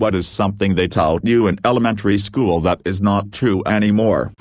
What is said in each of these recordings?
What is something they taught you in elementary school that is not true anymore?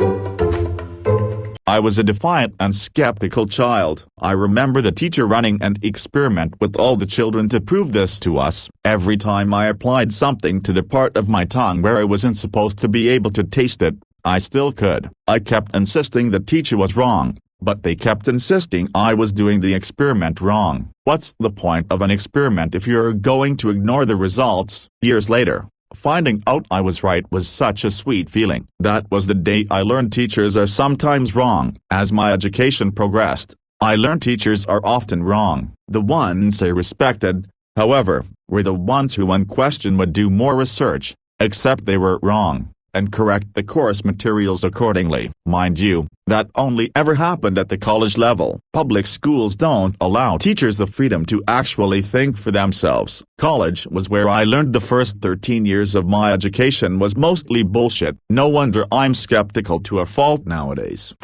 I was a defiant and skeptical child. I remember the teacher running an experiment with all the children to prove this to us. Every time I applied something to the part of my tongue where I wasn't supposed to be able to taste it, I still could. I kept insisting the teacher was wrong, but they kept insisting I was doing the experiment wrong. What's the point of an experiment if you're going to ignore the results? Years later, finding out I was right was such a sweet feeling. That was the day I learned teachers are sometimes wrong. As my education progressed, I learned teachers are often wrong. The ones I respected, however, were the ones who when questioned would do more research, accept they were wrong, and correct the course materials accordingly. Mind you, that only ever happened at the college level. Public schools don't allow teachers the freedom to actually think for themselves. College was where I learned the first 13 years of my education was mostly bullshit. No wonder I'm skeptical to a fault nowadays.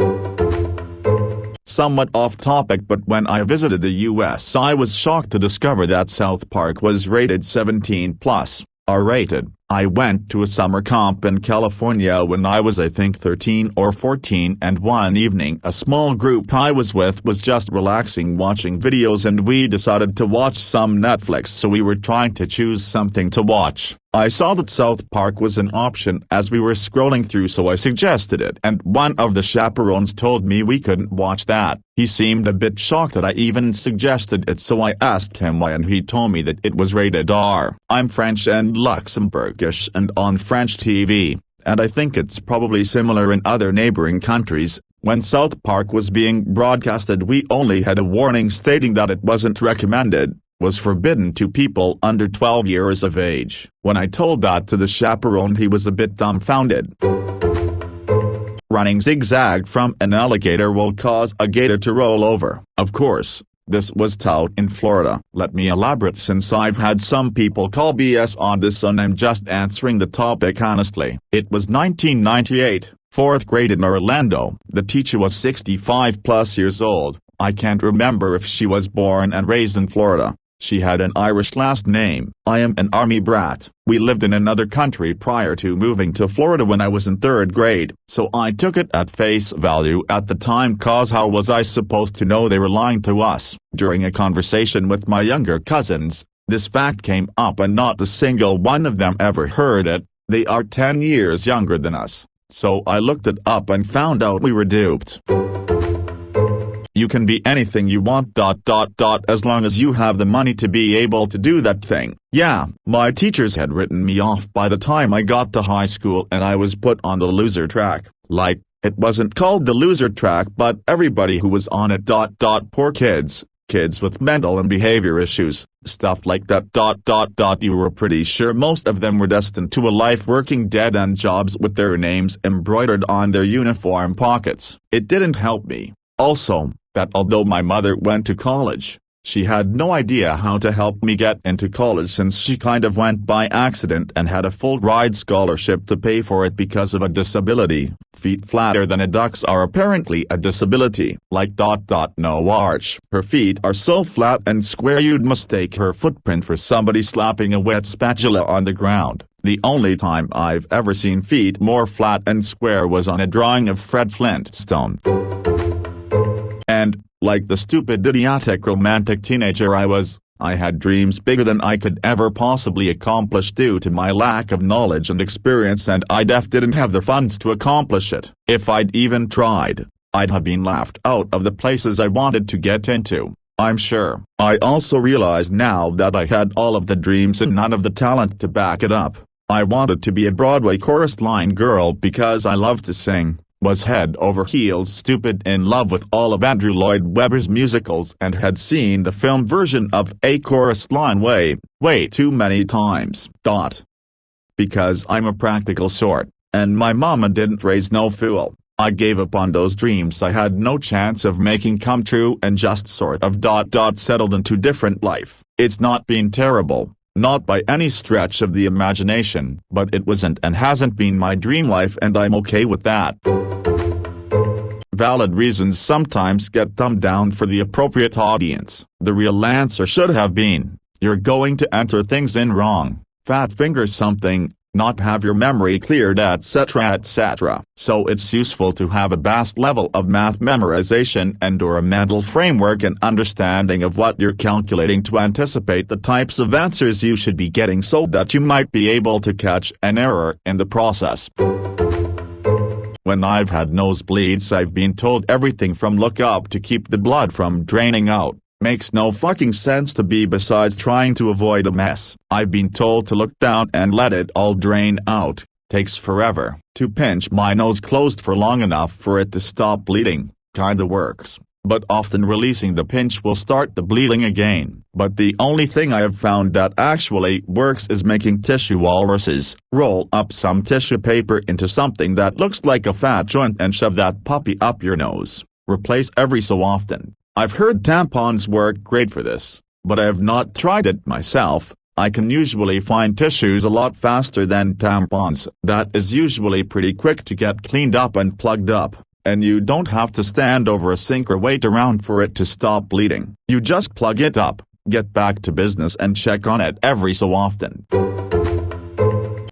Somewhat off topic, but when I visited the US I was shocked to discover that South Park was rated 17+. R-rated. I went to a summer camp in California when I was I think 13 or 14, and one evening a small group I was with was just relaxing watching videos and we decided to watch some Netflix, so we were trying to choose something to watch. I saw that South Park was an option as we were scrolling through, so I suggested it, and one of the chaperones told me we couldn't watch that. He seemed a bit shocked that I even suggested it, so I asked him why, and he told me that it was rated R. I'm French and Luxembourgish and on French TV, and I think it's probably similar in other neighboring countries. When South Park was being broadcasted we only had a warning stating that it wasn't recommended, was forbidden to people under 12 years of age. When I told that to the chaperone he was a bit dumbfounded. Running zigzag from an alligator will cause a gator to roll over. Of course, this was taught in Florida. Let me elaborate since I've had some people call BS on this and I'm just answering the topic honestly. It was 1998, 4th grade in Orlando. The teacher was 65+ years old. I can't remember if she was born and raised in Florida. She had an Irish last name. I am an army brat. We lived in another country prior to moving to Florida when I was in 3rd grade, so I took it at face value at the time, cause how was I supposed to know they were lying to us? During a conversation with my younger cousins, this fact came up and not a single one of them ever heard it. They are 10 years younger than us, so I looked it up and found out we were duped. You can be anything you want ... as long as you have the money to be able to do that thing. Yeah, my teachers had written me off by the time I got to high school and I was put on the loser track. Like, it wasn't called the loser track, but everybody who was on it ... poor kids with mental and behavior issues, stuff like that ... You were pretty sure most of them were destined to a life working dead-end jobs with their names embroidered on their uniform pockets. It didn't help me, also, that although my mother went to college, she had no idea how to help me get into college since she kind of went by accident and had a full-ride scholarship to pay for it because of a disability. Feet flatter than a duck's are apparently a disability. Like ... no arch. Her feet are so flat and square you'd mistake her footprint for somebody slapping a wet spatula on the ground. The only time I've ever seen feet more flat and square was on a drawing of Fred Flintstone. And, like the stupid idiotic romantic teenager I was, I had dreams bigger than I could ever possibly accomplish due to my lack of knowledge and experience, and I didn't have the funds to accomplish it. If I'd even tried, I'd have been laughed out of the places I wanted to get into, I'm sure. I also realize now that I had all of the dreams and none of the talent to back it up. I wanted to be a Broadway chorus line girl because I loved to sing, was head over heels stupid in love with all of Andrew Lloyd Webber's musicals, and had seen the film version of A Chorus Line way too many times. Because I'm a practical sort, and my mama didn't raise no fool, I gave up on those dreams I had no chance of making come true and just sort of settled into different life. It's not been terrible, not by any stretch of the imagination, but it wasn't and hasn't been my dream life, and I'm okay with that. Valid reasons sometimes get dumbed down for the appropriate audience. The real answer should have been, you're going to enter things in wrong. fat finger something, not have your memory cleared, etc. etc. So it's useful to have a vast level of math memorization and/or a mental framework and understanding of what you're calculating to anticipate the types of answers you should be getting so that you might be able to catch an error in the process. When I've had nosebleeds, I've been told everything from look up to keep the blood from draining out. Makes no fucking sense to be besides trying to avoid a mess. I've been told to look down and let it all drain out. Takes forever. To pinch my nose closed for long enough for it to stop bleeding. Kinda works. But often releasing the pinch will start the bleeding again. But the only thing I have found that actually works is making tissue walruses. Roll up some tissue paper into something that looks like a fat joint and shove that puppy up your nose. Replace every so often. I've heard tampons work great for this, but I have not tried it myself. I can usually find tissues a lot faster than tampons. That is usually pretty quick to get cleaned up and plugged up, and you don't have to stand over a sink or wait around for it to stop bleeding. You just plug it up, get back to business and check on it every so often.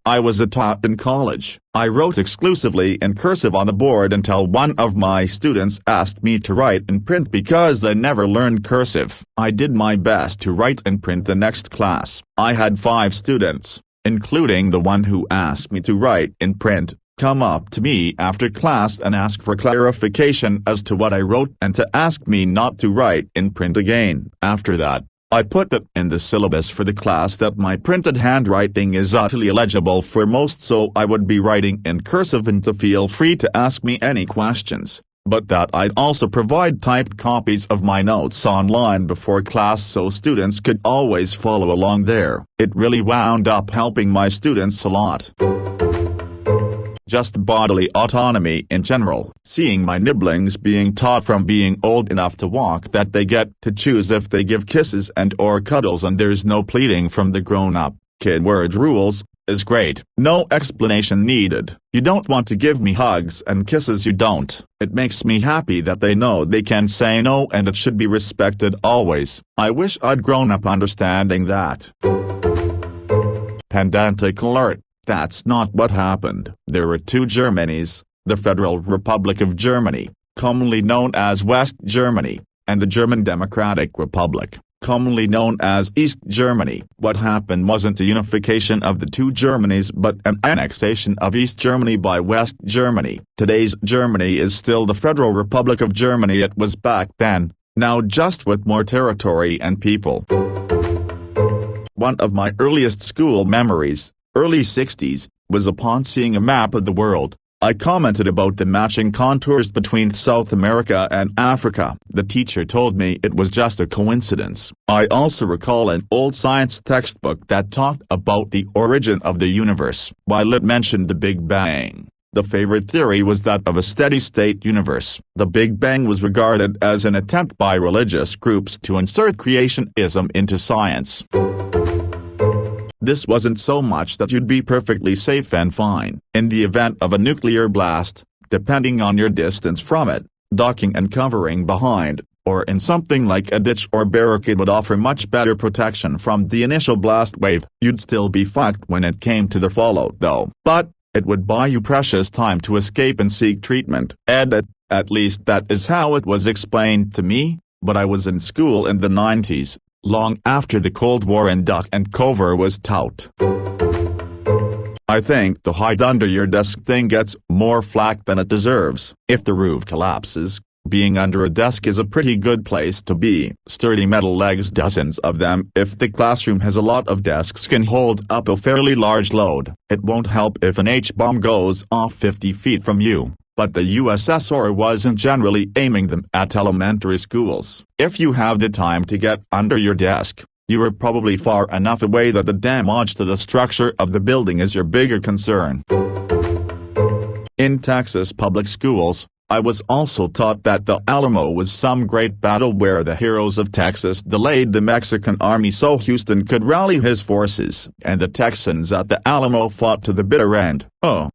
I was a tot in college. I wrote exclusively in cursive on the board until one of my students asked me to write in print because they never learned cursive. I did my best to write in print the next class. I had 5 students, including the one who asked me to write in print, come up to me after class and ask for clarification as to what I wrote and to ask me not to write in print again. After that, I put it in the syllabus for the class that my printed handwriting is utterly illegible for most, so I would be writing in cursive and to feel free to ask me any questions, but that I'd also provide typed copies of my notes online before class so students could always follow along there. It really wound up helping my students a lot. Just bodily autonomy in general. Seeing my nibblings being taught from being old enough to walk that they get to choose if they give kisses and/or cuddles and there's no pleading from the grown-up, kid word rules, is great. No explanation needed. You don't want to give me hugs and kisses, you don't. It makes me happy that they know they can say no and it should be respected always. I wish I'd grown up understanding that. Pedantic alert. That's not what happened. There were 2 Germanys, the Federal Republic of Germany, commonly known as West Germany, and the German Democratic Republic, commonly known as East Germany. What happened wasn't a unification of the 2 Germanys but an annexation of East Germany by West Germany. Today's Germany is still the Federal Republic of Germany it was back then, now just with more territory and people. One of my earliest school memories, early 60s, was upon seeing a map of the world. I commented about the matching contours between South America and Africa. The teacher told me it was just a coincidence. I also recall an old science textbook that talked about the origin of the universe. While it mentioned the Big Bang, the favorite theory was that of a steady-state universe. The Big Bang was regarded as an attempt by religious groups to insert creationism into science. This wasn't so much that you'd be perfectly safe and fine. In the event of a nuclear blast, depending on your distance from it, ducking and covering behind, or in something like a ditch or barricade would offer much better protection from the initial blast wave. You'd still be fucked when it came to the fallout though. But it would buy you precious time to escape and seek treatment. At least that is how it was explained to me, but I was in school in the 90s. Long after the Cold War and duck and cover was tout. I think the hide under your desk thing gets more flack than it deserves. If the roof collapses, being under a desk is a pretty good place to be. Sturdy metal legs, dozens of them. If the classroom has a lot of desks, can hold up a fairly large load. It won't help if an H-bomb goes off 50 feet from you. But the USSR wasn't generally aiming them at elementary schools. If you have the time to get under your desk, you are probably far enough away that the damage to the structure of the building is your bigger concern. In Texas public schools, I was also taught that the Alamo was some great battle where the heroes of Texas delayed the Mexican army so Houston could rally his forces, and the Texans at the Alamo fought to the bitter end.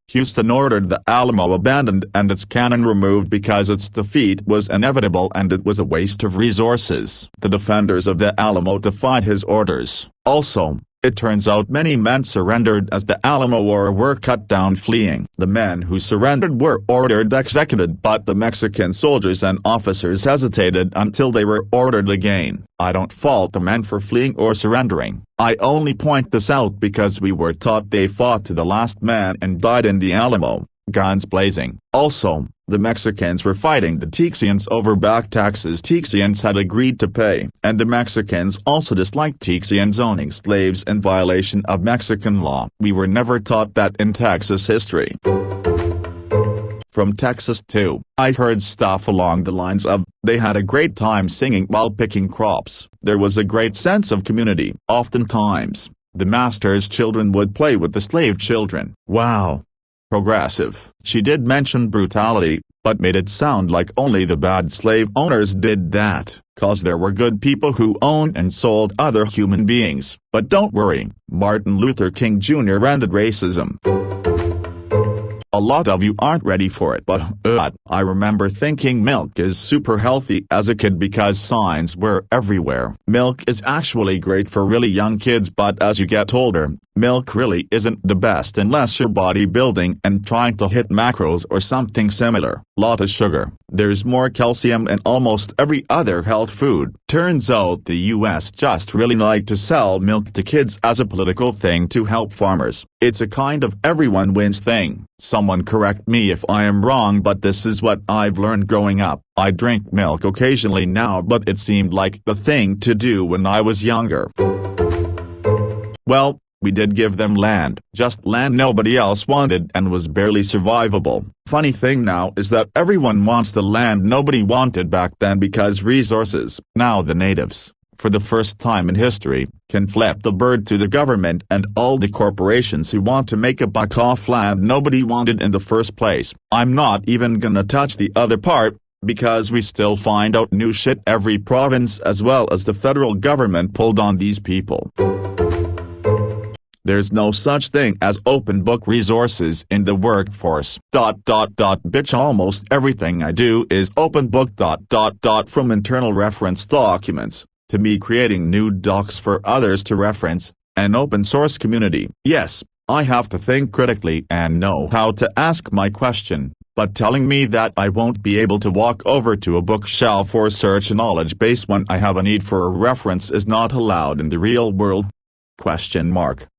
Houston ordered the Alamo abandoned and its cannon removed because its defeat was inevitable and it was a waste of resources. The defenders of the Alamo defied his orders. Also, It turns out many men surrendered as the Alamo War were cut down fleeing. The men who surrendered were ordered executed, but the Mexican soldiers and officers hesitated until they were ordered again. I don't fault the men for fleeing or surrendering. I only point this out because we were taught they fought to the last man and died in the Alamo, guns blazing. Also, the Mexicans were fighting the Texians over back taxes Texians had agreed to pay, and the Mexicans also disliked Texians owning slaves in violation of Mexican law. We were never taught that in Texas history. From Texas too, I heard stuff along the lines of, they had a great time singing while picking crops. There was a great sense of community. Oftentimes, the master's children would play with the slave children. Wow. Progressive. She did mention brutality, but made it sound like only the bad slave owners did that, cause there were good people who owned and sold other human beings. But don't worry, Martin Luther King Jr. ended racism. A lot of you aren't ready for it, but I remember thinking milk is super healthy as a kid because signs were everywhere. Milk is actually great for really young kids, but as you get older, milk really isn't the best unless you're bodybuilding and trying to hit macros or something similar. Lot of sugar. There's more calcium in almost every other health food. Turns out the US just really like to sell milk to kids as a political thing to help farmers. It's a kind of everyone wins thing. Someone correct me if I am wrong, but this is what I've learned growing up. I drink milk occasionally now, but it seemed like the thing to do when I was younger. Well, we did give them land, just land nobody else wanted and was barely survivable. Funny thing now is that everyone wants the land nobody wanted back then because resources. Now the natives, for the first time in history, can flip the bird to the government and all the corporations who want to make a buck off land nobody wanted in the first place. I'm not even gonna touch the other part, because we still find out new shit every province as well as the federal government pulled on these people. There's no such thing as open book resources in the workforce. Bitch, almost everything I do is open book. From internal reference documents, to me creating new docs for others to reference, an open source community. Yes, I have to think critically and know how to ask my question, but telling me that I won't be able to walk over to a bookshelf or search a knowledge base when I have a need for a reference is not allowed in the real world.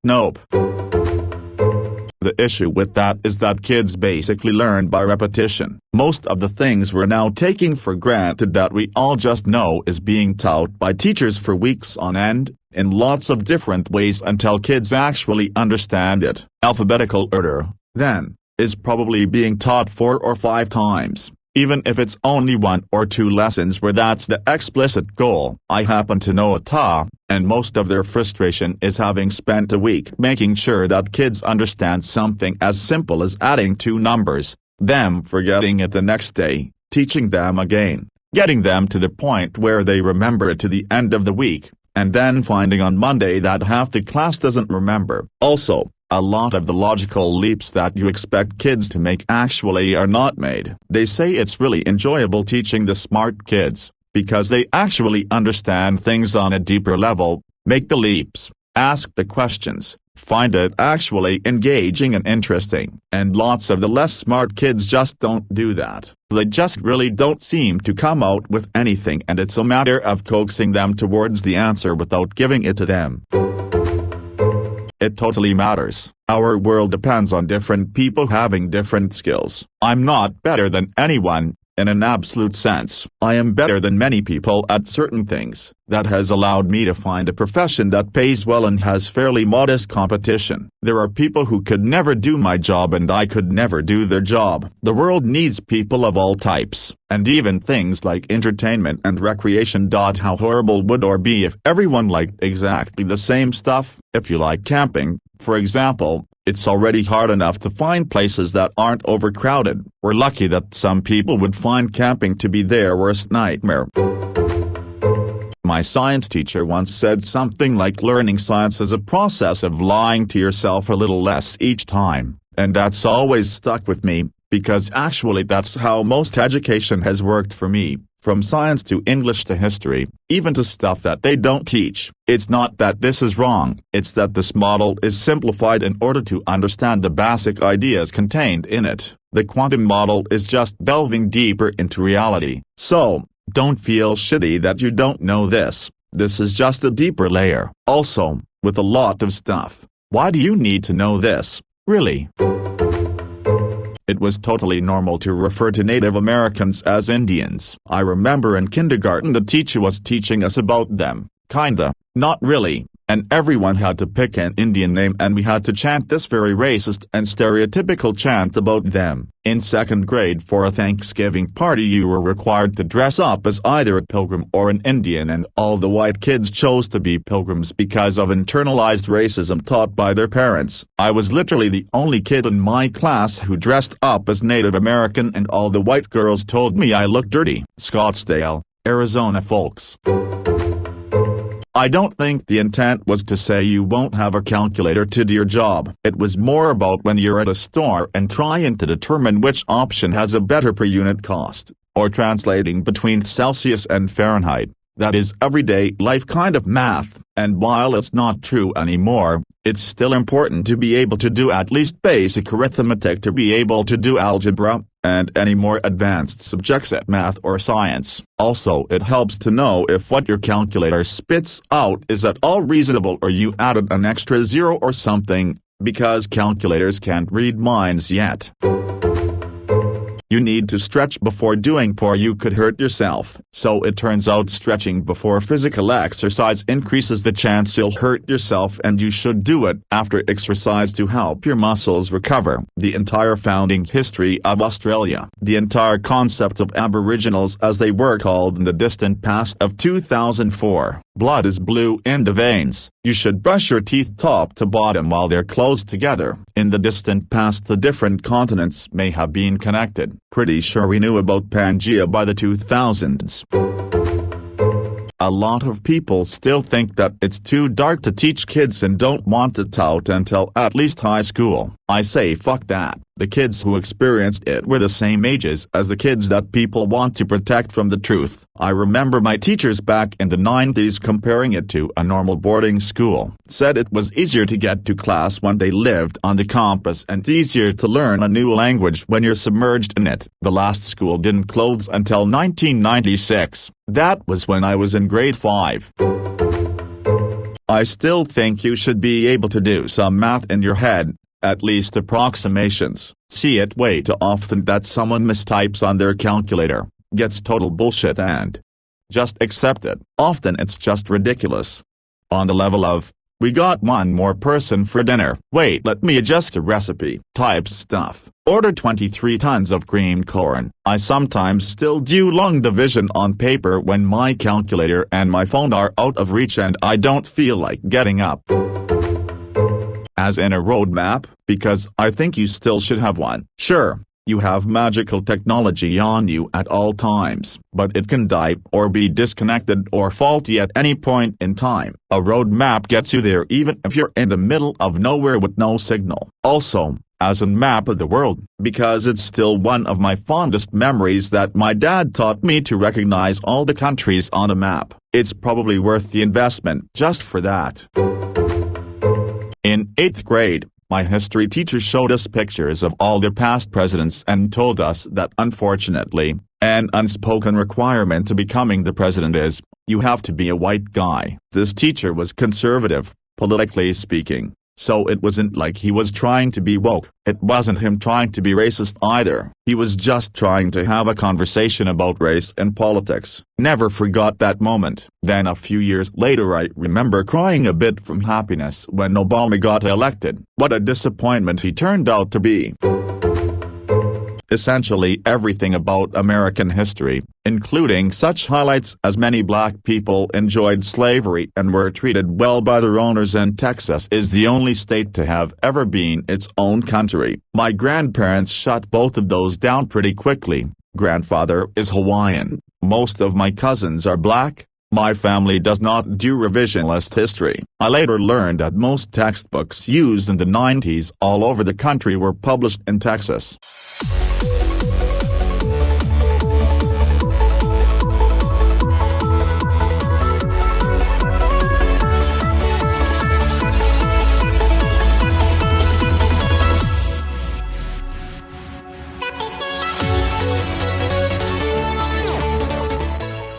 Nope. The issue with that is that kids basically learn by repetition. Most of the things we're now taking for granted that we all just know is being taught by teachers for weeks on end, in lots of different ways until kids actually understand it. Alphabetical order, then, is probably being taught 4 or 5 times. Even if it's only 1 or 2 lessons where that's the explicit goal. I happen to know a ta, and most of their frustration is having spent a week making sure that kids understand something as simple as adding 2 numbers, them forgetting it the next day, teaching them again, getting them to the point where they remember it to the end of the week, and then finding on Monday that half the class doesn't remember. Also, a lot of the logical leaps that you expect kids to make actually are not made. They say it's really enjoyable teaching the smart kids, because they actually understand things on a deeper level, make the leaps, ask the questions, find it actually engaging and interesting. And lots of the less smart kids just don't do that. They just really don't seem to come out with anything, and it's a matter of coaxing them towards the answer without giving it to them. It totally matters. Our world depends on different people having different skills. I'm not better than anyone, in an absolute sense. I am better than many people at certain things. That has allowed me to find a profession that pays well and has fairly modest competition. There are people who could never do my job and I could never do their job. The world needs people of all types, and even things like entertainment and recreation. How horrible would it be if everyone liked exactly the same stuff? If you like camping, for example, it's already hard enough to find places that aren't overcrowded. We're lucky that some people would find camping to be their worst nightmare. My science teacher once said something like learning science is a process of lying to yourself a little less each time, and that's always stuck with me, because actually that's how most education has worked for me. from science to English to history, even to stuff that they don't teach. It's not that this is wrong, it's that this model is simplified in order to understand the basic ideas contained in it. The quantum model is just delving deeper into reality. So, don't feel shitty that you don't know this. This is just a deeper layer. Also, with a lot of stuff, why do you need to know this, really? It was totally normal to refer to Native Americans as Indians. I remember in kindergarten the teacher was teaching us about them. Kinda, not really, and everyone had to pick an Indian name and we had to chant this very racist and stereotypical chant about them. In second grade for a Thanksgiving party you were required to dress up as either a pilgrim or an Indian, and all the white kids chose to be pilgrims because of internalized racism taught by their parents. I was literally the only kid in my class who dressed up as Native American and all the white girls told me I looked dirty. Scottsdale, Arizona folks. I don't think the intent was to say you won't have a calculator to do your job. It was more about when you're at a store and trying to determine which option has a better per unit cost, or translating between Celsius and Fahrenheit. That is everyday life kind of math, and while it's not true anymore, it's still important to be able to do at least basic arithmetic to be able to do algebra, and any more advanced subjects at math or science. Also, it helps to know if what your calculator spits out is at all reasonable or you added an extra zero or something, because calculators can't read minds yet. You need to stretch before doing or you could hurt yourself. So it turns out stretching before physical exercise increases the chance you'll hurt yourself, and you should do it after exercise to help your muscles recover. The entire founding history of Australia, the entire concept of Aboriginals as they were called in the distant past of 2004. Blood is blue in the veins. You should brush your teeth top to bottom while they're closed together. In the distant past the different continents may have been connected. Pretty sure we knew about Pangea by the 2000s. A lot of people still think that it's too dark to teach kids and don't want to tout until at least high school. I say fuck that. The kids who experienced it were the same ages as the kids that people want to protect from the truth. I remember my teachers back in the 90s comparing it to a normal boarding school. Said it was easier to get to class when they lived on the campus and easier to learn a new language when you're submerged in it. The last school didn't close until 1996. That was when I was in grade 5. I still think you should be able to do some math in your head. At least approximations. See it way too often that someone mistypes on their calculator, gets total bullshit and just accept it. Often it's just ridiculous. On the level of, we got one more person for dinner. Wait, let me adjust the recipe. Type stuff. Order 23 tons of green corn. I sometimes still do long division on paper when my calculator and my phone are out of reach and I don't feel like getting up. As in a roadmap, because I think you still should have one. Sure, you have magical technology on you at all times, but it can die or be disconnected or faulty at any point in time. A roadmap gets you there even if you're in the middle of nowhere with no signal. Also, as a map of the world, because it's still one of my fondest memories that my dad taught me to recognize all the countries on a map. It's probably worth the investment just for that. In 8th grade, my history teacher showed us pictures of all the past presidents and told us that unfortunately, an unspoken requirement to becoming the president is, you have to be a white guy. This teacher was conservative, politically speaking, so it wasn't like he was trying to be woke. It wasn't him trying to be racist either. He was just trying to have a conversation about race and politics. Never forgot that moment. Then a few years later I remember crying a bit from happiness when Obama got elected. What a disappointment he turned out to be. Essentially everything about American history, including such highlights as many black people enjoyed slavery and were treated well by their owners, and Texas is the only state to have ever been its own country. My grandparents shut both of those down pretty quickly. Grandfather is Hawaiian, most of my cousins are black. My family does not do revisionist history. I later learned that most textbooks used in the 90s all over the country were published in Texas.